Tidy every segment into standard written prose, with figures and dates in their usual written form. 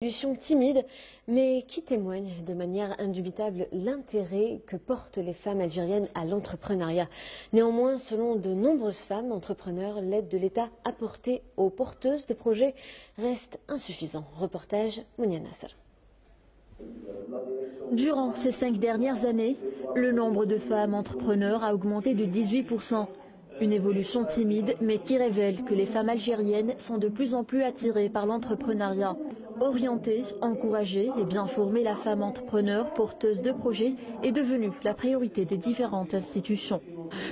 Solution timide, mais qui témoigne de manière indubitable l'intérêt que portent les femmes algériennes à l'entrepreneuriat. Néanmoins, selon de nombreuses femmes entrepreneurs, l'aide de l'État apportée aux porteuses de projets reste insuffisant. Reportage Mounia Nasser. Durant ces 5 dernières années, le nombre de femmes entrepreneurs a augmenté de 18%. Une évolution timide, mais qui révèle que les femmes algériennes sont de plus en plus attirées par l'entrepreneuriat. Orienter, encourager et bien former la femme entrepreneur porteuse de projets est devenue la priorité des différentes institutions.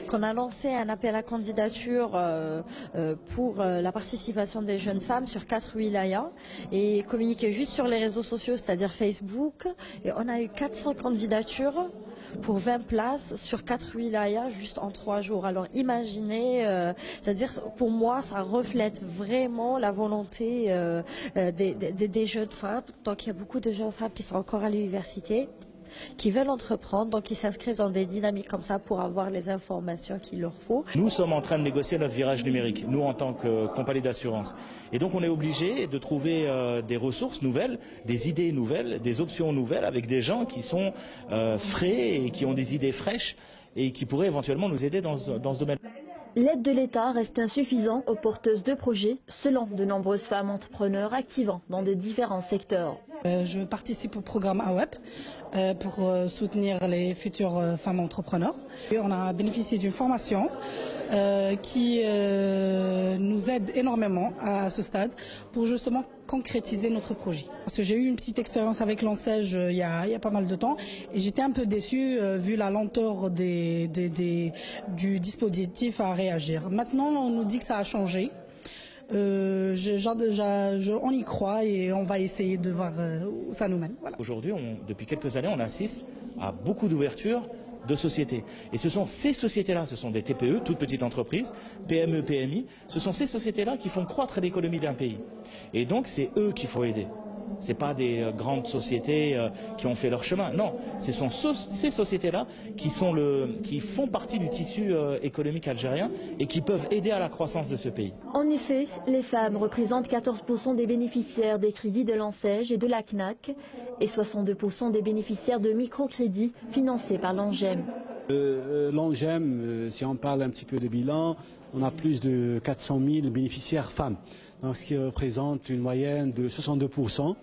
Qu'on a lancé un appel à candidature pour la participation des jeunes femmes sur 4 wilayas et communiqué juste sur les réseaux sociaux, c'est-à-dire Facebook. Et on a eu 400 candidatures pour 20 places sur 4 wilayas juste en 3 jours. Alors imaginez, c'est-à-dire pour moi ça reflète vraiment la volonté des jeunes femmes. Donc il y a beaucoup de jeunes femmes qui sont encore à l'université, qui veulent entreprendre, donc ils s'inscrivent dans des dynamiques comme ça pour avoir les informations qu'il leur faut. Nous sommes en train de négocier notre virage numérique, nous en tant que compagnie d'assurance. Et donc on est obligé de trouver des ressources nouvelles, des idées nouvelles, des options nouvelles avec des gens qui sont frais et qui ont des idées fraîches et qui pourraient éventuellement nous aider dans ce domaine. L'aide de l'État reste insuffisante aux porteuses de projets, selon de nombreuses femmes entrepreneurs activant dans de différents secteurs. Je participe au programme AWEP pour soutenir les futures femmes entrepreneurs. Et on a bénéficié d'une formation qui nous aide énormément à ce stade pour justement concrétiser notre projet. Parce que j'ai eu une petite expérience avec l'ANSEJ il y a pas mal de temps et j'étais un peu déçue vu la lenteur du dispositif à réagir. Maintenant, on nous dit que ça a changé. On y croit et on va essayer de voir où ça nous mène. Voilà. Aujourd'hui, depuis quelques années, on assiste à beaucoup d'ouvertures de sociétés. Et ce sont ces sociétés-là, ce sont des TPE, toutes petites entreprises, PME, PMI, ce sont ces sociétés-là qui font croître l'économie d'un pays. Et donc, c'est eux qu'il faut aider. Ce n'est pas des grandes sociétés qui ont fait leur chemin. Non, ce sont ces sociétés-là qui font partie du tissu économique algérien et qui peuvent aider à la croissance de ce pays. En effet, les femmes représentent 14% des bénéficiaires des crédits de l'ANSEJ et de la CNAC et 62% des bénéficiaires de microcrédits financés par l'ANGEM. L'ANGEM, si on parle un petit peu de bilan, on a plus de 400 000 bénéficiaires femmes, donc ce qui représente une moyenne de 62%.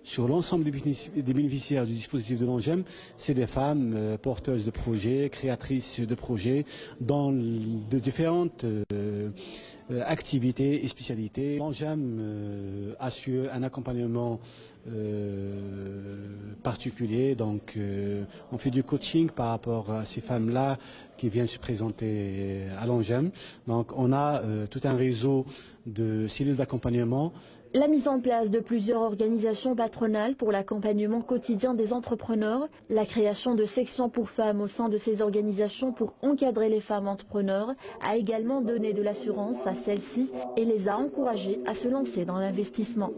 Sur l'ensemble des bénéficiaires du dispositif de l'ANGEM, c'est des femmes porteuses de projets, créatrices de projets dans de différentes activités et spécialités. L'ANGEM assure un accompagnement particulier, donc on fait du coaching par rapport à ces femmes-là qui viennent se présenter à l'ANGEM. Donc on a tout un réseau de cellules d'accompagnement. La mise en place de plusieurs organisations patronales pour l'accompagnement quotidien des entrepreneurs, la création de sections pour femmes au sein de ces organisations pour encadrer les femmes entrepreneurs a également donné de l'assurance à celles-ci et les a encouragées à se lancer dans l'investissement.